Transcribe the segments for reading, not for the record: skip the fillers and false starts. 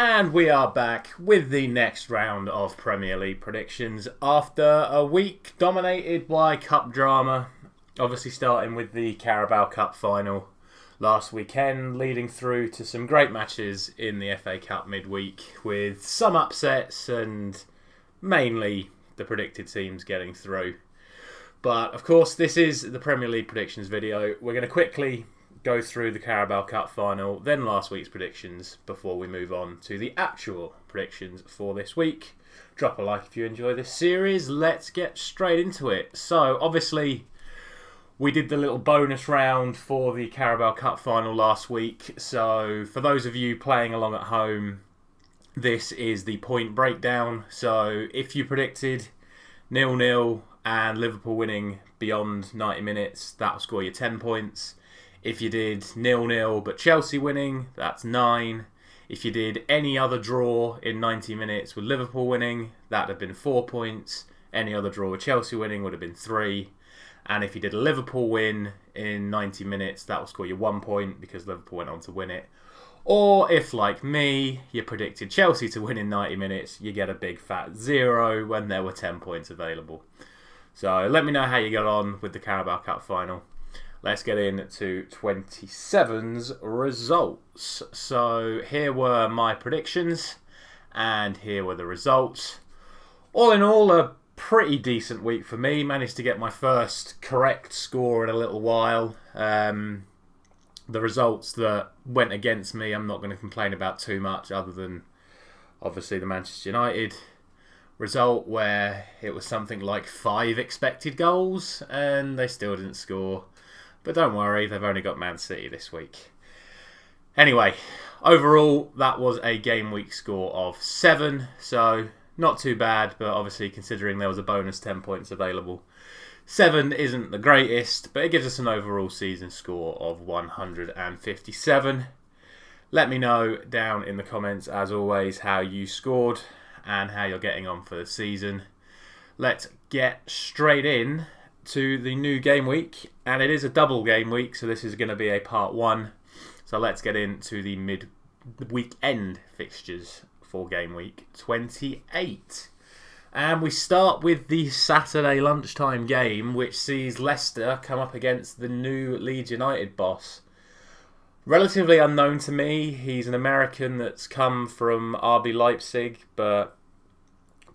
And we are back with the next round of Premier League predictions after a week dominated by cup drama. Obviously starting with the Carabao Cup Final last weekend, leading through to some great matches in the FA Cup midweek with some upsets and mainly the predicted teams getting through. But of course this is the Premier League predictions video. We're going to quickly go through the Carabao Cup Final, then last week's predictions before we move on to the actual predictions for this week. Drop a like if you enjoy this series. Let's get straight into it. So obviously we did the little bonus round for the Carabao Cup Final last week. So for those of you playing along at home, this is the point breakdown. So if you predicted 0-0 and Liverpool winning beyond 90 minutes, that will score you 10 points. If you did 0-0 but Chelsea winning, that's 9. If you did any other draw in 90 minutes with Liverpool winning, that would have been 4 points. Any other draw with Chelsea winning would have been 3. And if you did a Liverpool win in 90 minutes, that will score you 1 point because Liverpool went on to win it. Or if, like me, you predicted Chelsea to win in 90 minutes, you get a big fat 0 when there were 10 points available. So let me know how you got on with the Carabao Cup Final. Let's get into 27's results. So here were my predictions and here were the results. All in all, a pretty decent week for me. Managed to get my first correct score in a little while. The results that went against me, I'm not going to complain about too much other than obviously the Manchester United result where it was something like 5 expected goals and they still didn't score. But don't worry, they've only got Man City this week. Anyway, overall, that was a game week score of 7. So, not too bad, but obviously considering there was a bonus 10 points available, 7 isn't the greatest, but it gives us an overall season score of 157. Let me know down in the comments, as always, how you scored and how you're getting on for the season. Let's get straight in to the new game week, and it is a double game week, so this is going to be a part 1. So let's get into the mid-weekend fixtures for game week 28. And we start with the Saturday lunchtime game, which sees Leicester come up against the new Leeds United boss. Relatively unknown to me. He's an American that's come from RB Leipzig, but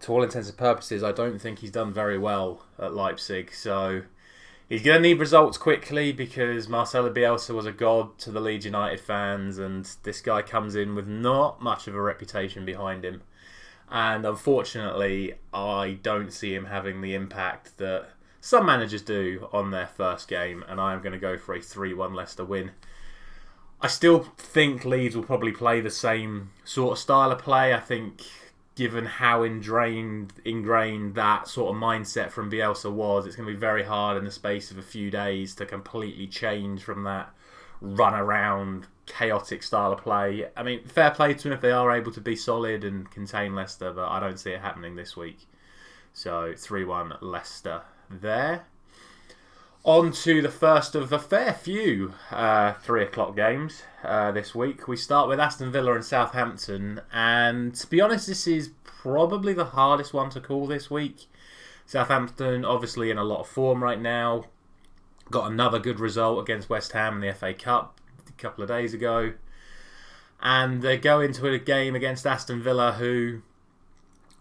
to all intents and purposes, I don't think he's done very well at Leipzig. So he's going to need results quickly because Marcelo Bielsa was a god to the Leeds United fans, and this guy comes in with not much of a reputation behind him. And unfortunately, I don't see him having the impact that some managers do on their first game, and I am going to go for a 3-1 Leicester win. I still think Leeds will probably play the same sort of style of play. I think given how ingrained that sort of mindset from Bielsa was, it's going to be very hard in the space of a few days to completely change from that run-around, chaotic style of play. I mean, fair play to them if they are able to be solid and contain Leicester, but I don't see it happening this week. So 3-1 Leicester there. On to the first of a fair few 3 o'clock games this week. We start with Aston Villa and Southampton, and to be honest, this is probably the hardest one to call this week. Southampton obviously in a lot of form right now. Got another good result against West Ham in the FA Cup a couple of days ago. And they go into a game against Aston Villa, who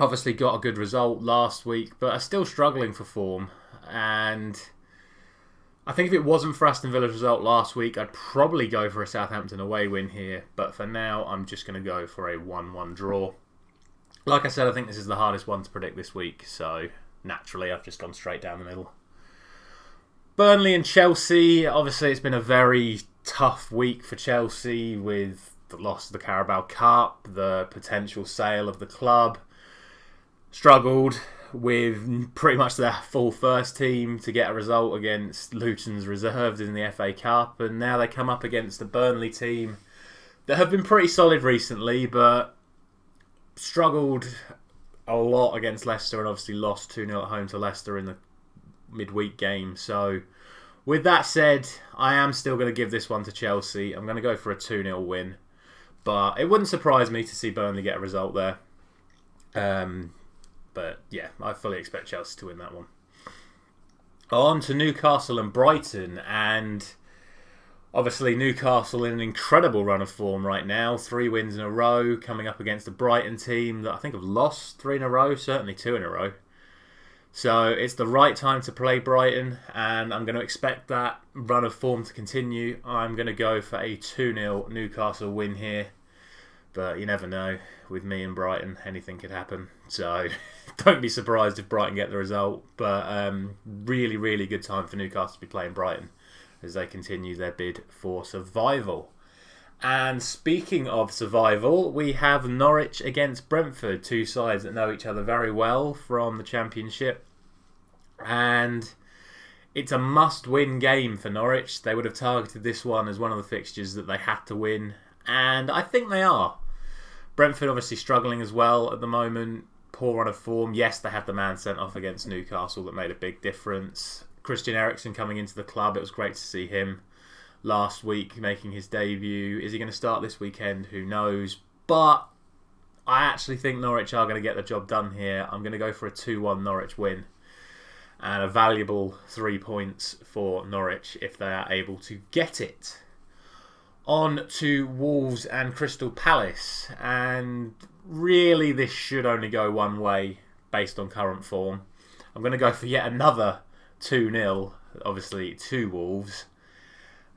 obviously got a good result last week, but are still struggling for form. And I think if it wasn't for Aston Villa's result last week, I'd probably go for a Southampton away win here. But for now, I'm just going to go for a 1-1 draw. Like I said, I think this is the hardest one to predict this week. So naturally, I've just gone straight down the middle. Burnley and Chelsea. Obviously, it's been a very tough week for Chelsea with the loss of the Carabao Cup, the potential sale of the club. Struggled with pretty much their full first team to get a result against Luton's reserves in the FA Cup, and now they come up against the Burnley team that have been pretty solid recently, but struggled a lot against Leicester and obviously lost 2-0 at home to Leicester in the midweek game. So with that said, I am still going to give this one to Chelsea. I'm going to go for a 2-0 win. But it wouldn't surprise me to see Burnley get a result there. But yeah, I fully expect Chelsea to win that one. On to Newcastle and Brighton, and obviously Newcastle in an incredible run of form right now. 3 wins in a row, coming up against a Brighton team that I think have lost 3 in a row, certainly 2 in a row. So it's the right time to play Brighton, and I'm going to expect that run of form to continue. I'm going to go for a 2-0 Newcastle win here. But you never know. With me and Brighton, anything could happen. So don't be surprised if Brighton get the result. But really, really good time for Newcastle to be playing Brighton as they continue their bid for survival. And speaking of survival, we have Norwich against Brentford, 2 sides that know each other very well from the Championship. And it's a must-win game for Norwich. They would have targeted this one as one of the fixtures that they had to win. And I think they are. Brentford obviously struggling as well at the moment. Poor run of form. Yes, they had the man sent off against Newcastle that made a big difference. Christian Eriksen coming into the club. It was great to see him last week making his debut. Is he going to start this weekend? Who knows? But I actually think Norwich are going to get the job done here. I'm going to go for a 2-1 Norwich win. And a valuable 3 points for Norwich if they are able to get it. On to Wolves and Crystal Palace, and really this should only go one way based on current form. I'm going to go for yet another 2-0, obviously, to Wolves.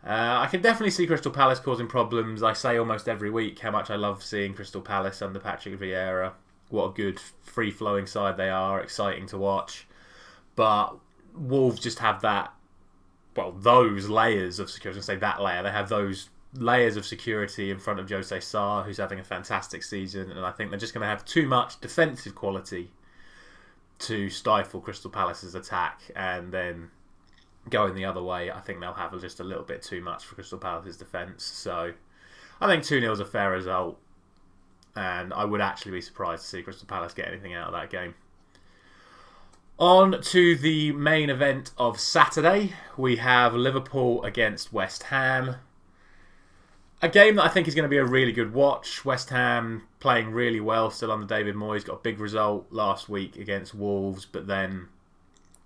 I can definitely see Crystal Palace causing problems. I say almost every week how much I love seeing Crystal Palace under Patrick Vieira. What a good free-flowing side they are, exciting to watch. But Wolves just have that, well, those layers of security. I was going to say that layer. They have those layers of security in front of Jose Sarr, who's having a fantastic season, and I think they're just going to have too much defensive quality to stifle Crystal Palace's attack, and then going the other way, I think they'll have just a little bit too much for Crystal Palace's defence. So I think 2-0 is a fair result, and I would actually be surprised to see Crystal Palace get anything out of that game. On to the main event of Saturday, we have Liverpool against West Ham. A game that I think is going to be a really good watch. West Ham playing really well still under David Moyes. Got a big result last week against Wolves, but then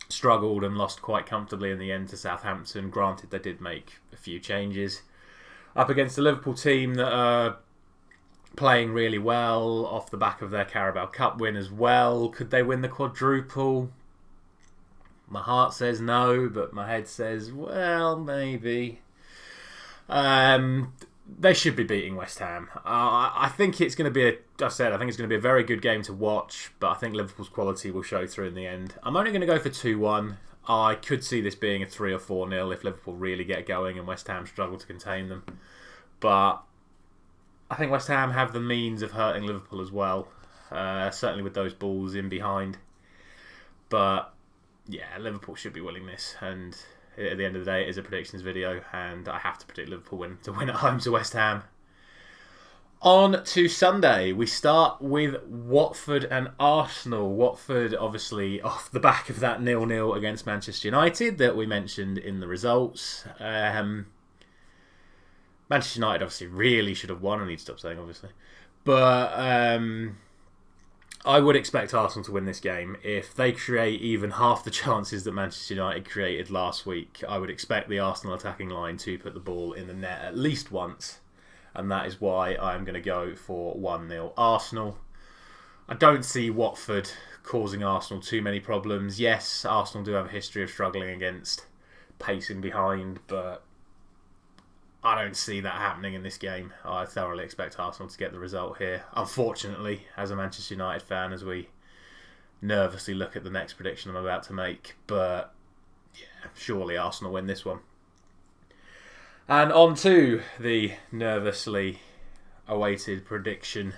struggled and lost quite comfortably in the end to Southampton. Granted, they did make a few changes. Up against the Liverpool team that are playing really well off the back of their Carabao Cup win as well. Could they win the quadruple? My heart says no, but my head says, well, maybe. They should be beating West Ham. I think it's going to be I think it's going to be a very good game to watch, but I think Liverpool's quality will show through in the end. I'm only going to go for 2-1. I could see this being a 3 or 4-0 if Liverpool really get going and West Ham struggle to contain them. But I think West Ham have the means of hurting Liverpool as well, certainly with those balls in behind. But yeah, Liverpool should be winning this, and at the end of the day, it is a predictions video, and I have to predict Liverpool to win at home to West Ham. On to Sunday, we start with Watford and Arsenal. Watford, obviously, off the back of that 0-0 against Manchester United that we mentioned in the results. Manchester United obviously really should have won. I need to stop saying obviously. But I would expect Arsenal to win this game. If they create even half the chances that Manchester United created last week, I would expect the Arsenal attacking line to put the ball in the net at least once. And that is why I'm going to go for 1-0 Arsenal. I don't see Watford causing Arsenal too many problems. Yes, Arsenal do have a history of struggling against pacing behind, but I don't see that happening in this game. I thoroughly expect Arsenal to get the result here. Unfortunately, as a Manchester United fan, as we nervously look at the next prediction I'm about to make. But yeah, surely Arsenal win this one. And on to the nervously awaited prediction.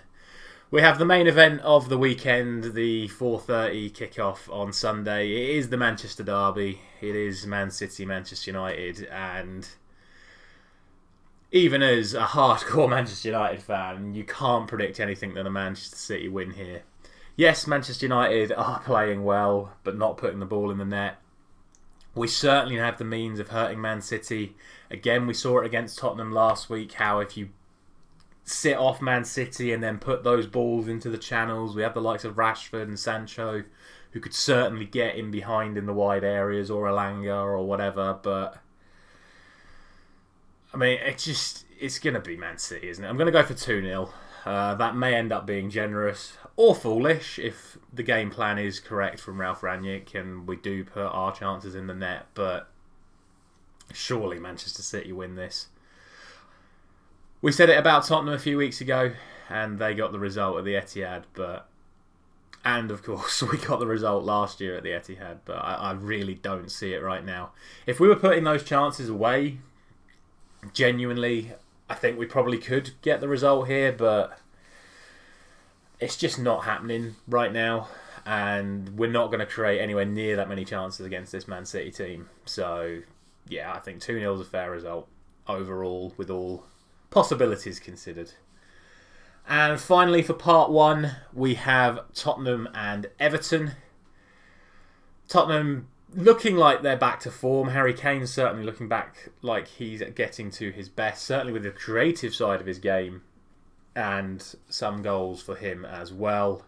We have the main event of the weekend, the 4:30 kickoff on Sunday. It is the Manchester derby. It is Man City, Manchester United, and even as a hardcore Manchester United fan, you can't predict anything than a Manchester City win here. Yes, Manchester United are playing well, but not putting the ball in the net. We certainly have the means of hurting Man City. Again, we saw it against Tottenham last week, how if you sit off Man City and then put those balls into the channels. We have the likes of Rashford and Sancho, who could certainly get in behind in the wide areas, or Elanga or whatever. But I mean, it's going to be Man City, isn't it? I'm going to go for 2-0. That may end up being generous or foolish if the game plan is correct from Ralph Rangnick and we do put our chances in the net. But surely Manchester City win this. We said it about Tottenham a few weeks ago, and they got the result at the Etihad. And of course, we got the result last year at the Etihad. But I really don't see it right now. If we were putting those chances away, genuinely, I think we probably could get the result here. But it's just not happening right now. And we're not going to create anywhere near that many chances against this Man City team. So, yeah, I think 2-0 is a fair result overall, with all possibilities considered. And finally, for part one, we have Tottenham and Everton. Tottenham looking like they're back to form. Harry Kane's certainly looking back like he's getting to his best, certainly with the creative side of his game, and some goals for him as well.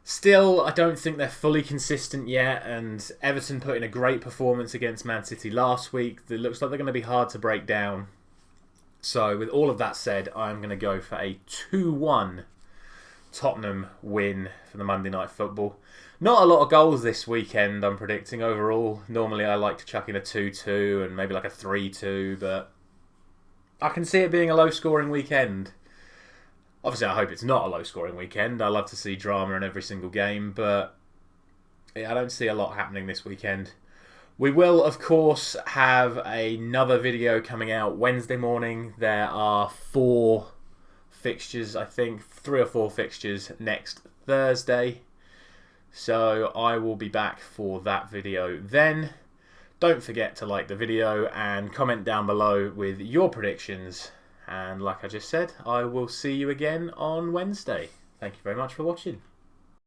Still, I don't think they're fully consistent yet, and Everton put in a great performance against Man City last week. It looks like they're going to be hard to break down. So, with all of that said, I'm going to go for a 2-1 Tottenham win for the Monday Night Football. Not a lot of goals this weekend, I'm predicting, overall. Normally, I like to chuck in a 2-2 and maybe like a 3-2, but I can see it being a low-scoring weekend. Obviously, I hope it's not a low-scoring weekend. I love to see drama in every single game, but yeah, I don't see a lot happening this weekend. We will, of course, have another video coming out Wednesday morning. There are 4 fixtures, I think, 3 or 4 fixtures next Thursday. So I will be back for that video then. Don't forget to like the video and comment down below with your predictions. And like I just said, I will see you again on Wednesday. Thank you very much for watching.